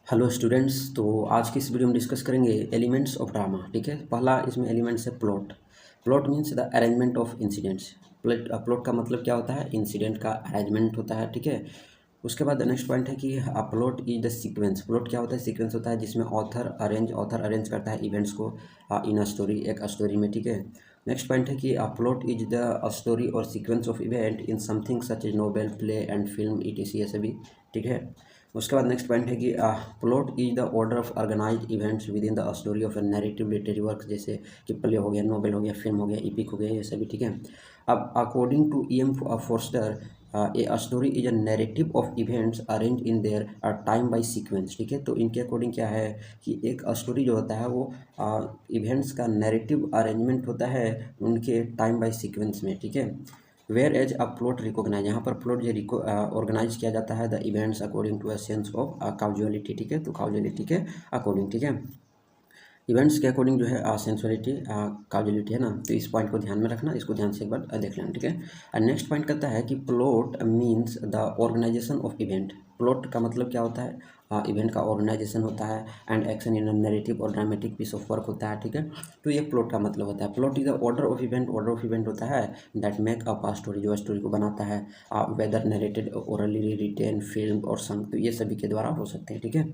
Hello students. तो आज की इस वीडियो में डिस्कस करेंगे एलिमेंट्स ऑफ ड्रामा। ठीक है, पहला इसमें एलिमेंट्स है plot. Plot means the arrangement of incidents. Plot का मतलब क्या होता है? इंसिडेंट का अरेंजमेंट होता है। ठीक है, उसके बाद नेक्स्ट पॉइंट है कि plot is the sequence. Plot क्या होता है? सीक्वेंस होता है जिसमें ऑथर अरेंज करता है इवेंट्स को इन अ स्टोरी, एक स्टोरी में। ठीक है, नेक्स्ट पॉइंट है कि प्लॉट इज द स्टोरी और sequence of event in something such as novel, play and film, ETC, ये सभी। ठीक है, उसके बाद नेक्स्ट पॉइंट है कि plot is the order of organized events within the story of a narrative literary work, जैसे कि प्ले हो गया, नोवेल हो गया, फिल्म हो गया, इपिक हो गया, ये सभी। ठीक है, अब according to E.M. Forster, a story is a narrative of events arrange in their time by sequence. ठीक है, तो इनके अकॉर्डिंग क्या है कि एक स्टोरी जो होता है वो इवेंट्स का नैरेटिव अरेंजमेंट होता है उनके टाइम बाय सीक्वेंस में। ठीक है, whereas a plot recognise, यहाँ पर प्लॉट जो ऑर्गेनाइज किया जाता है the events according to a sense of causality. ठीक है, तो काउजुअलिटी के अकॉर्डिंग। ठीक है, इवेंट्स के अकॉर्डिंग जो है सेंसुअलिटी काउजुअलिटी है ना, तो इस पॉइंट को ध्यान में रखना, इसको ध्यान से एक बार देख लेना। ठीक है, नेक्स्ट पॉइंट कहता है कि plot means the organisation of event. Plot का मतलब क्या होता है? इवेंट का ऑर्गेनाइजेशन होता है and action in a narrative और ड्रामेटिक पीस ऑफ वर्क होता है। ठीक है, तो ये प्लॉट का मतलब होता है। Plot is the order of event. Order of event होता है that make up a story, जो स्टोरी को बनाता है, whether narrated, orally, written, film और संग, तो ये सभी के द्वारा हो सकते हैं। ठीक है,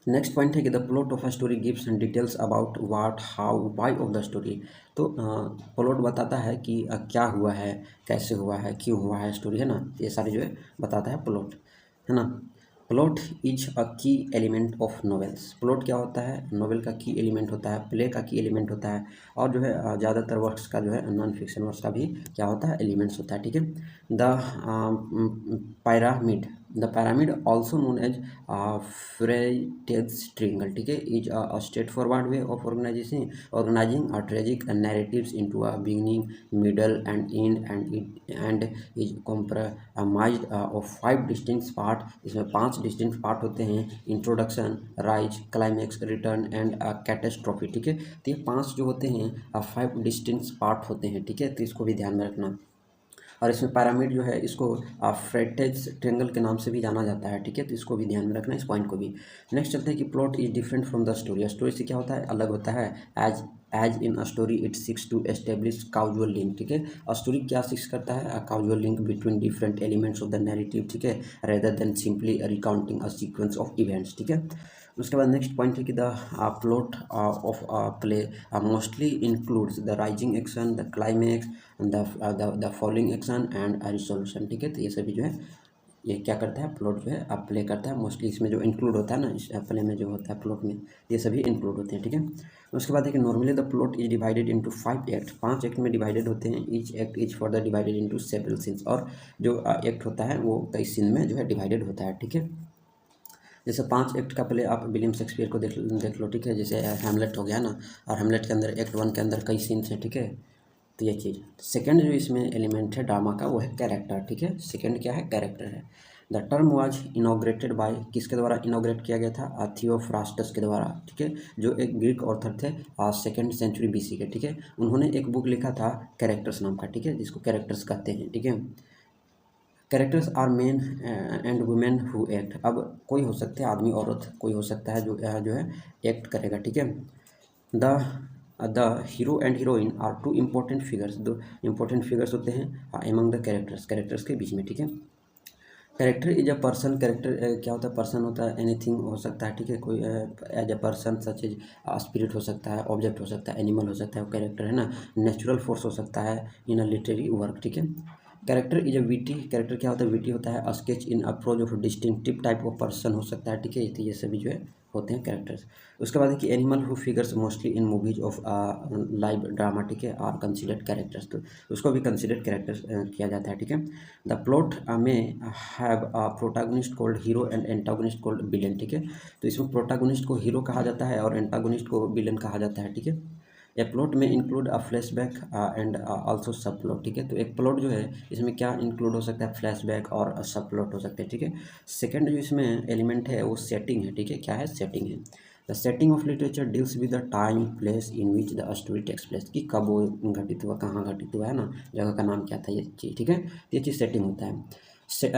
नेक्स्ट पॉइंट है कि the plot of a story gives details about what, how, why of the story. तो प्लॉट बताता है कि क्या हुआ है, कैसे हुआ है, क्यों हुआ है स्टोरी, है ना, ये सारी जो है बताता है प्लॉट, है ना। प्लॉट इज अ की एलिमेंट ऑफ नॉवेल्स। प्लॉट क्या होता है? नॉवेल का की एलिमेंट होता है, प्ले का की एलिमेंट होता है, और जो है ज़्यादातर वर्क्स का जो है नॉन फिक्शन वर्क्स का भी क्या होता है? एलिमेंट्स होता है। ठीक है, the pyramid, the pyramid also known as Freytag's triangle, ठीक है, is a straightforward way of organizing a tragic narratives into a beginning, middle and end, and is comprised of 5 distinct part। इसमें 5 distinct part होते हैं: introduction, rise, climax, return and catastrophe. ठीक है, तो ये 5 जो होते हैं 5 डिस्टिंक्ट पार्ट होते हैं। ठीक है, तो इसको भी ध्यान में रखना। और इसमें पैरामिड जो है इसको फ्रेटेज ट्रेंगल के नाम से भी जाना जाता है। ठीक है, तो इसको भी ध्यान में रखना, इस पॉइंट को भी। नेक्स्ट चलते हैं कि plot is different from the story. Story से क्या होता है? अलग होता है। As in a story it seeks to establish causal link. ठीक है, स्टोरी क्या सिक्स करता है? Causal link between different elements of the narrative. ठीक है, rather than simply recounting a sequence of events. ठीक है, उसके बाद नेक्स्ट पॉइंट है कि the plot of play mostly includes the rising action, the climax, the following action and resolution. ठीक है, तो ये सभी जो है ये क्या करता है? प्लॉट जो है आप प्ले करता है। मोस्टली इसमें जो इंक्लूड होता है ना, इस प्ले में जो होता है प्लॉट में, ये सभी इंक्लूड होते हैं। ठीक है, उसके बाद है कि normally the plot is divided into 5 act. 5 act में डिवाइडेड होते हैं। Each act is further divided into several scenes, और जो एक्ट होता है वो कई सीन में जो है डिवाइडेड होता है। ठीक है, जैसे 5 एक्ट का प्ले आप विलियम शेक्सपियर को देख लो। ठीक है, जैसे हैमलेट हो गया ना, और हैमलेट के अंदर एक्ट 1 के अंदर कई सीन्स हैं। ठीक है, तो ये चीज़। सेकंड जो इसमें एलिमेंट है ड्रामा का वो है कैरेक्टर। ठीक है, सेकंड क्या है? कैरेक्टर है। The term was inaugurated bye, किसके द्वारा इनॉग्रेट किया गया था? थियोफ्रास्टस के द्वारा। ठीक है, जो एक ग्रीक ऑथर थे 2nd सेंचुरी BC के। ठीक है, उन्होंने एक बुक लिखा था कैरेक्टर्स नाम का। ठीक है, जिसको कैरेक्टर्स कहते हैं। ठीक है, characters are men and women who act. अब कोई हो सकते हैं आदमी औरत, कोई हो सकता है जो है एक्ट करेगा। ठीक है, the the hero and heroine are 2 important figures. 2 important figures होते हैं एमंग द कैरेक्टर्स के बीच में। ठीक है, character is a person. Character क्या होता है? पर्सन होता है, एनीथिंग हो सकता है। ठीक है, कोई as a person such as spirit हो सकता है, ऑब्जेक्ट हो सकता है, एनिमल हो सकता है, वो कैरेक्टर है ना, नेचुरल फोर्स हो सकता है इन अ लिटरेरी वर्क। ठीक है, character is a witty. Character क्या होता है? विटी होता है। Sketch in approach of distinctive type of person हो सकता है। ठीक है, तो ये सभी जो है होते हैं कैरेक्टर्स। उसके बाद है कि animal who figures mostly in movies of live drama. ठीक है, आर कंसिडर्ड कैरेक्टर्स, तो उसको भी कंसिडर्ड कैरेक्टर्स किया जाता है। ठीक है, द प्लॉट में have a protagonist called hero and antagonist called villain. ठीक है, तो इसमें प्रोटैगनिस्ट को हीरो कहा जाता है और एंटागोनिस्ट को विलेन कहा जाता है। ठीक है, ए प्लॉट में include a flashback and also सब प्लॉट। ठीक है, तो एक प्लॉट जो है इसमें क्या इंक्लूड हो सकता है? फ्लैशबैक और सब प्लॉट हो सकते हैं। ठीक है, सेकंड जो इसमें एलिमेंट है वो सेटिंग है। ठीक है, क्या है? सेटिंग है। The setting of literature deals with the time place in which the story takes place, कि कब वो घटित हुआ, कहाँ घटित हुआ, है ना, जगह का नाम क्या था, ये चीज़। ठीक है, ये चीज़ सेटिंग होता है।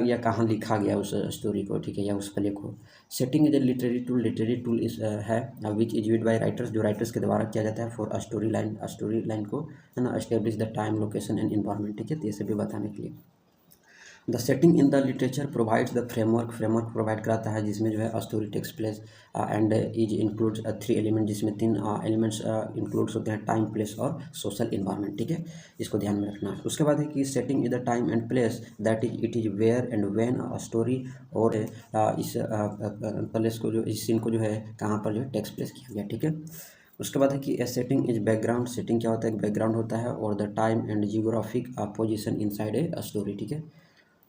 या कहाँ लिखा गया उस स्टोरी को, ठीक है, या उस प्ले को। Setting is a literary tool इस है which is used by writers, जो राइटर्स के द्वारा किया जाता है फॉर स्टोरी लाइन को, है ना, establish the time, location and environment, ठीक है, तो ये सभी बताने के लिए। The setting in the literature provides the framework provide कराता है, जिसमें जो है story takes place and is includes 3 element, जिसमें 3 एलिमेंट्स इंक्लूड्स होते हैं, टाइम, प्लेस और सोशल इन्वायरमेंट, ठीक है, इसको ध्यान में रखना है। उसके बाद है कि setting is the time and place that it is where and when a story, और इस प्लेस को जो, इस सीन को जो है कहाँ पर जो है टेक्स प्लेस किया गया, ठीक है। उसके बाद है कि a setting is background, setting क्या होता है, एक बैकग्राउंड होता है, और the time and geographic position inside a story, ठीक है।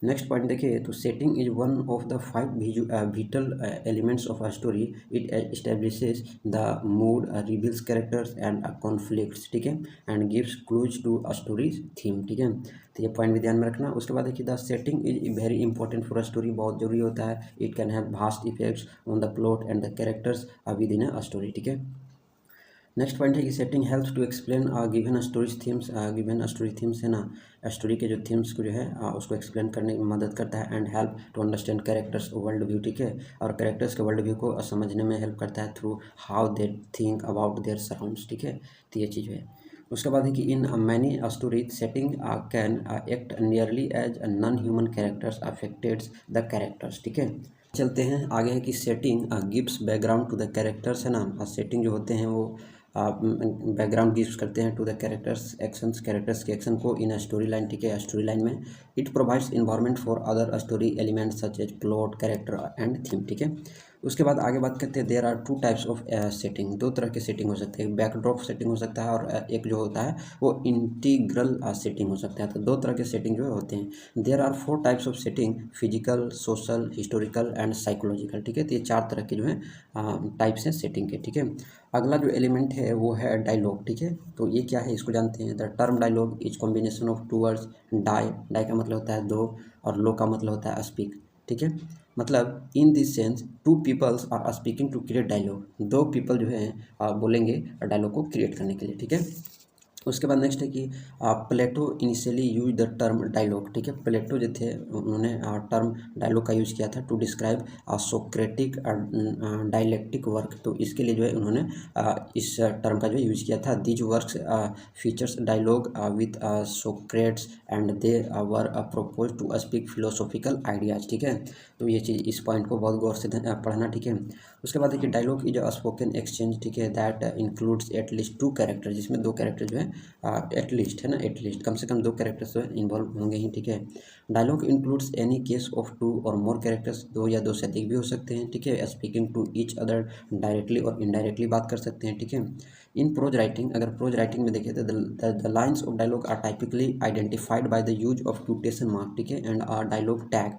नेक्स्ट पॉइंट देखिए, तो setting is one of the 5 vital elements of a story. It establishes the mood, reveals characters and conflicts, ठीक है, and gives clues to a story theme, ठीक है, तो ये पॉइंट भी ध्यान में रखना। उसके बाद देखिए, the setting is very important for a story, बहुत जरूरी होता है। It can have vast effects on the plot and the characters with in a story, ठीक है। नेक्स्ट पॉइंट है कि setting helps to explain given story's themes, given story themes है ना, स्टोरी के जो थीम्स को जो है उसको एक्सप्लेन करने में मदद करता है, and help to understand characters world view, ठीक है, और कैरेक्टर्स के वर्ल्ड व्यू को समझने में हेल्प करता है through how they think about their surrounds, ठीक है, तो ये चीज़ है। उसके बाद है कि in many stories setting can act nearly as non human characters affects the characters, ठीक है। चलते हैं आगे है कि setting gives background to the characters, है ना, सेटिंग जो होते हैं वो बैकग्राउंड गिव्स करते हैं to the characters actions, characters के एक्शन को इन स्टोरी लाइन, ठीक है, स्टोरी लाइन में। It provides environment for other story elements such as plot, character and theme, ठीक है। उसके बाद आगे बात करते हैं, there are 2 types of setting, 2 तरह के सेटिंग हो सकते हैं, बैकड्रॉप सेटिंग हो सकता है, और एक जो होता है वो इंटीग्रल सेटिंग हो सकता है। तो 2 तरह के सेटिंग जो होते हैं। There are 4 types of setting, physical, social, historical and psychological, ठीक है, तो ये 4 तरह के जो है टाइप्स हैं सेटिंग के, ठीक है। अगला जो एलिमेंट है वो है डायलॉग, ठीक है, तो ये क्या है इसको जानते हैं। The term dialogue is combination of 2 words, di का मतलब होता है 2, और लो का मतलब होता है स्पीक, ठीक है, मतलब in this sense 2 peoples are speaking to create dialogue, 2 people जो है बोलेंगे डायलॉग को क्रिएट करने के लिए, ठीक है। उसके बाद नेक्स्ट है कि Plato initially use the term dialogue, ठीक है, प्लेटो जो थे उन्होंने टर्म डायलॉग का यूज़ किया था to describe Socratic dialectic work, तो इसके लिए जो है उन्होंने इस टर्म का जो है यूज़ किया था। These works features dialogue with Socrates and they were propose to speak philosophical ideas, ठीक है, तो ये चीज़, इस पॉइंट को बहुत गौर से पढ़ना, ठीक है। उसके बाद देखिए, dialogue is a spoken exchange, ठीक है, दैट इंक्लूड्स एटलीस्ट 2 कैरेक्टर, जिसमें 2 कैरेक्टर जो है एटलीस्ट, है ना, एटलीस्ट कम से कम 2 कैरेक्टर्स जो है इन्वॉल्व होंगे ही, ठीक है। Dialogue includes any case of 2 और मोर कैरेक्टर्स, 2 या 2 से अधिक भी हो सकते हैं, ठीक है, speaking to each other directly और इनडायरेक्टली बात कर सकते हैं, ठीक है। इन प्रोज राइटिंग, अगर प्रोज राइटिंग में देखें तो the lines of dialogue are typically identified by the use of quotation mark, ठीक है, and dialogue tag.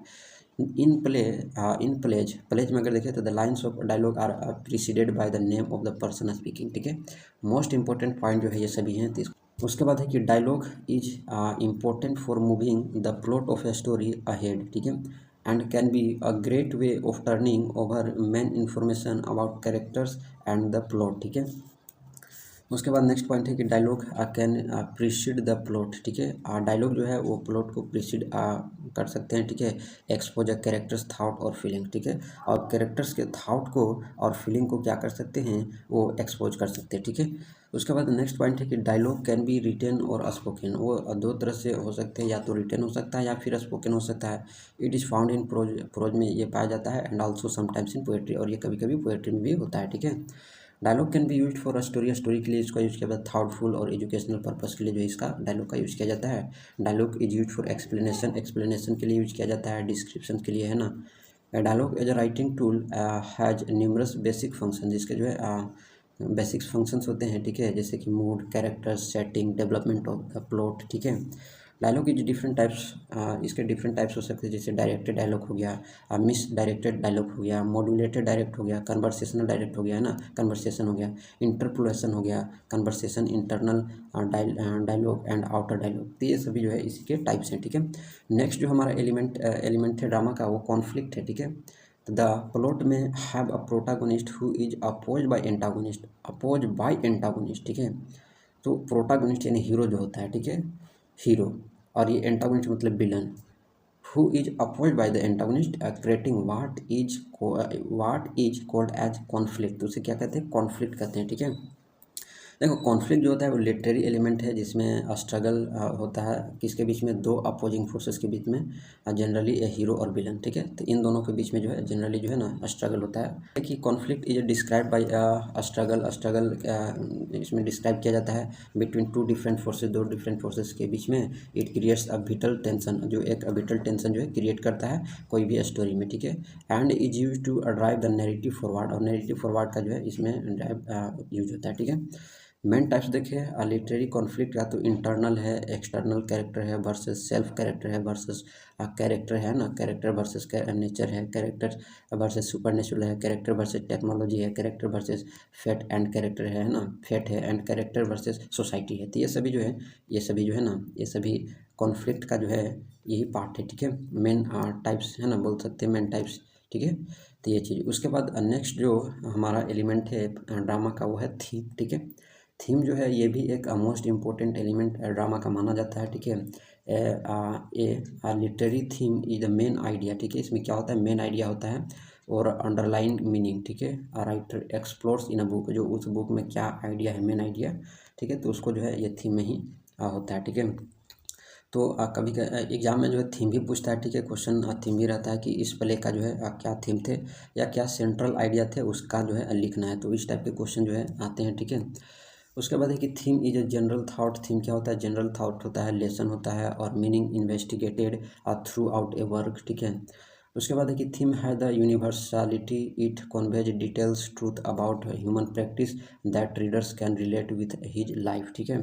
In plays में अगर देखें तो the lines of dialogue are preceded by the name of the person speaking, ठीक है। Most important point जो है ये सभी हैं, तो उसके बाद है कि dialogue is important for moving the plot of a story ahead, ठीक है, and can be a great way of turning over main information about characters and the plot, ठीक है। उसके बाद नेक्स्ट पॉइंट है कि dialogue can precede the plot, ठीक है, डायलॉग जो है वो प्लॉट को प्रीसीड कर सकते हैं, ठीक है, एक्सपोज अ कैरेक्टर्स थाउट और फीलिंग, ठीक है, और कैरेक्टर्स के थाउट को और फीलिंग को क्या कर सकते हैं, वो एक्सपोज कर सकते हैं, ठीक है। उसके बाद नेक्स्ट पॉइंट है कि डायलॉग कैन बी रिटेन और स्पोकन, वो 2 तरह से हो सकते हैं, या तो रिटेन हो सकता है या फिर स्पोकन हो सकता है। It is found in prose में ये पाया जाता है, and also sometimes in poetry, और ये कभी कभी पोएट्री में भी होता है, ठीक है। Dialogue can be used for a story के लिए इसका यूज़ किया जाता है, थाउटफुल और एजुकेशनल पर्पस के लिए जो इसका डायलॉग का यूज़ किया जाता है। Dialogue is use for explanation के लिए यूज़ किया जाता है, डिस्क्रिप्शन के लिए, है ना। Dialogue as a writing tool has numerous basic function, जिसके जो है बेसिक फंक्शंस होते हैं, ठीक है, जैसे कि mood, characters, setting, development of the plot, ठीक है। डायलॉग इज डिफरेंट टाइप्स, इसके डिफरेंट टाइप्स हो सकते हैं, जैसे डायरेक्टेड डायलॉग हो गया, मिस डायरेक्टेड डायलॉग हो गया, मॉड्यूलेटेड डायरेक्ट हो गया, कन्वर्सेशनल डायरेक्ट हो गया, है ना, कन्वर्सेशन हो गया, इंटरपोलेशन हो गया, conversation, internal dialogue and outer dialogue, तो ये सभी जो है इसी के टाइप्स हैं, ठीक है। नेक्स्ट जो हमारा एलिमेंट है ड्रामा का, वो कॉन्फ्लिक्ट है, ठीक है। द प्लॉट में have a protagonist who is oppose by antagonist, ठीक है, तो प्रोटागोनिस्ट यानी हीरो जो होता है, ठीक है, हीरो, और ये एंटागोनिस्ट मतलब villain, who is opposed by the antagonist, creating what is called as conflict। तो उसे क्या कहते हैं, कॉन्फ्लिक्ट कहते हैं, ठीक है। देखो कॉन्फ्लिक्ट जो होता है वो लिटरेरी एलिमेंट है जिसमें स्ट्रगल होता है किसके बीच में, दो अपोजिंग फोर्सेस के बीच में, जनरली ए हीरो और विलन, ठीक है। तो इन दोनों के बीच में जो है जनरली जो है ना स्ट्रगल होता है कि conflict is describe by struggle इसमें डिस्क्राइब किया जाता है बिटवीन टू डिफरेंट फोर्सेज, दो डिफरेंट फोर्सेज के बीच में। It creates a whittle tension, जो एक विटल टेंशन जो है क्रिएट करता है कोई भी स्टोरी में, ठीक है। And is use to drive the narrative forward, और नैरेटिव फॉरवर्ड का जो है इसमें ड्राइव यूज होता है, ठीक है। मेन टाइप्स देखिए लिटरेरी कॉन्फ्लिक्ट, या तो इंटरनल है, एक्सटर्नल कैरेक्टर है वर्सेस सेल्फ कैरेक्टर है, वर्सेस कैरेक्टर है ना, कैरेक्टर वर्सेस नेचर है, कैरेक्टर वर्सेस सुपरनेचुरल है, कैरेक्टर वर्सेस टेक्नोलॉजी है, character versus fate and character है ना, फेट है, एंड कैरेक्टर वर्सेस सोसाइटी है। तो ये सभी जो है ये सभी कॉन्फ्लिक्ट का जो है यही पार्ट है, ठीक है। मेन टाइप्स है ना, बोल सकते हैं मेन टाइप्स, ठीक है। तो ये चीज़, उसके बाद नेक्स्ट जो हमारा एलिमेंट है ड्रामा का वो है थीम, ठीक है। थीम जो है ये भी एक मोस्ट इम्पोर्टेंट एलिमेंट ड्रामा का माना जाता है, ठीक है। Literary theme is the main idea, ठीक है। इसमें क्या होता है, मेन आइडिया होता है और अंडरलाइन मीनिंग, ठीक है। Writer explores in a book, जो उस बुक में क्या आइडिया है, मेन आइडिया, ठीक है, तो उसको जो है ये थीम में ही होता है, ठीक है। तो कभी एग्जाम में जो है थीम भी पूछता है, ठीक है। क्वेश्चन थीम भी रहता है कि इस प्ले का जो है क्या थीम थे या क्या सेंट्रल आइडिया थे उसका जो है लिखना है, तो इस टाइप के क्वेश्चन जो है आते हैं, ठीक है। उसके बाद है कि theme is a general thought, theme क्या होता है, जनरल थाट होता है, लेसन होता है और मीनिंग इन्वेस्टिगेटेड थ्रू आउट ए वर्क, ठीक है। उसके बाद है कि थीम है the universality, it conveys details truth about human practice that readers can relate with his life, ठीक है।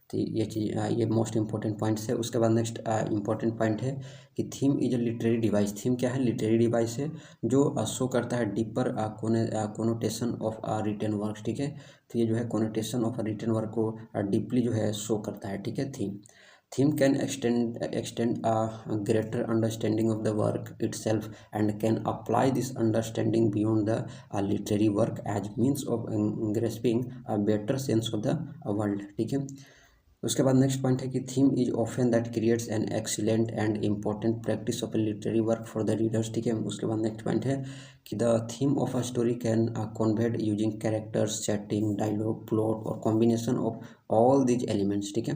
तो ये चीज़ ये मोस्ट इंपॉर्टेंट पॉइंट्स है। उसके बाद नेक्स्ट इंपॉर्टेंट पॉइंट है कि theme is a literary device, theme क्या है, लिटरेरी डिवाइस है जो शो करता है deeper connotation of written work, ठीक है। तो ये जो है कोनोटेशन ऑफ रिटन वर्क को डीपली जो है शो करता है, ठीक है। Theme can extend a greater understanding of the work itself and can apply this understanding beyond the literary work as means of grasping a better sense of the world, ठीक है। उसके बाद नेक्स्ट पॉइंट है कि theme is often that creates an excellent and important practice of a literary work for the readers, ठीक है। उसके बाद नेक्स्ट पॉइंट है कि the theme of a story can conveyed using characters, setting, dialogue, plot और combination of all these elements, ठीक है।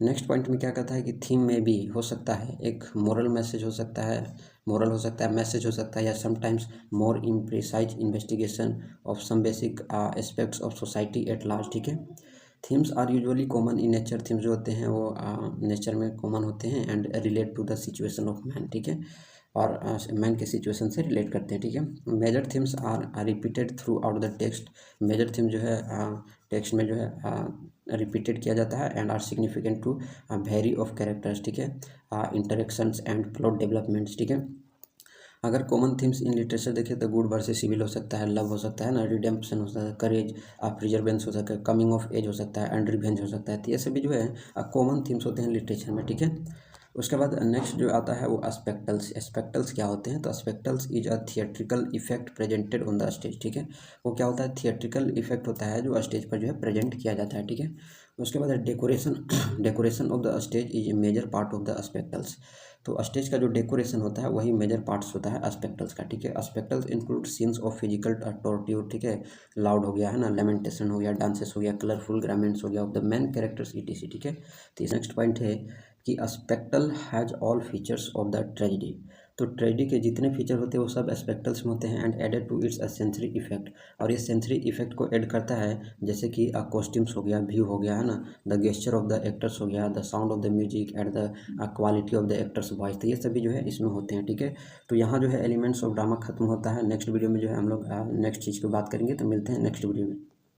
Next point में क्या कहता है कि थीम में भी हो सकता है एक मोरल मैसेज हो सकता है, मोरल हो सकता है, मैसेज हो सकता है, या sometimes more imprecise investigation of some basic aspects of society at large, ठीक है। Themes are usually common in nature, themes जो होते हैं वो नेचर में कॉमन होते हैं and relate to the situation of man, ठीक है, और मैन के सिचुएशन से रिलेट करते हैं, ठीक है। Major themes are repeated throughout the text, major theme जो है टेक्स्ट में जो है रिपीटेड किया जाता है and are significant to very of characters, ठीक है, इंटरेक्शंस एंड प्लॉट डेवलपमेंट्स, ठीक है। अगर कॉमन थीम्स इन लिटरेचर देखें तो गुड वर्सेस सिविल हो सकता है, लव हो सकता है ना, रिडेम्पशन हो सकता है, करेज, प्रिजर्वेंस हो सकता है, कमिंग ऑफ एज हो सकता है एंड रिवेंज हो सकता है। तो ये सभी जो है कॉमन थीम्स होते हैं लिटरेचर में, ठीक है। उसके बाद नेक्स्ट जो आता है वो एस्पेक्टल्स, एस्पेक्टल्स क्या होते हैं, तो spectacles is a theatrical effect presented on the stage, ठीक है। वो क्या होता है, थिएट्रिकल इफेक्ट होता है जो स्टेज पर जो है प्रेजेंट किया जाता है, ठीक है। उसके बाद decoration, decoration of the stage is a major part of the spectacles, तो स्टेज का जो डेकोरेशन होता है वही मेजर पार्ट्स होता है एस्पेक्टल्स का, ठीक है। एस्पेक्टल्स इंक्लूड सीन्स ऑफ फिजिकल टॉर्ट्यूर, ठीक है, लाउड हो गया है ना, लेमेंटेशन हो गया, डांसेस हो गया, कलरफुल गारमेंट्स हो गया of the main characters etc, ठीक है। तो नेक्स्ट पॉइंट है कि spectacled has all features of the tragedy, तो ट्रेजेडी के जितने फीचर होते हैं वो सब एस्पेक्टल्स में होते हैं and added to its sensory effect, और ये सेंसरी इफेक्ट को ऐड करता है जैसे कि कॉस्ट्यूम्स हो गया, व्यू हो गया है ना, the gesture of the actors हो गया, the sound of the music and the quality of the actors voice, तो ये सभी जो है इसमें होते हैं, ठीक है। तो यहाँ जो है एलिमेंट्स ऑफ ड्रामा खत्म होता है। नेक्स्ट वीडियो में जो है हम लोग नेक्स्ट चीज़ की बात करेंगे, तो मिलते हैं नेक्स्ट वीडियो में।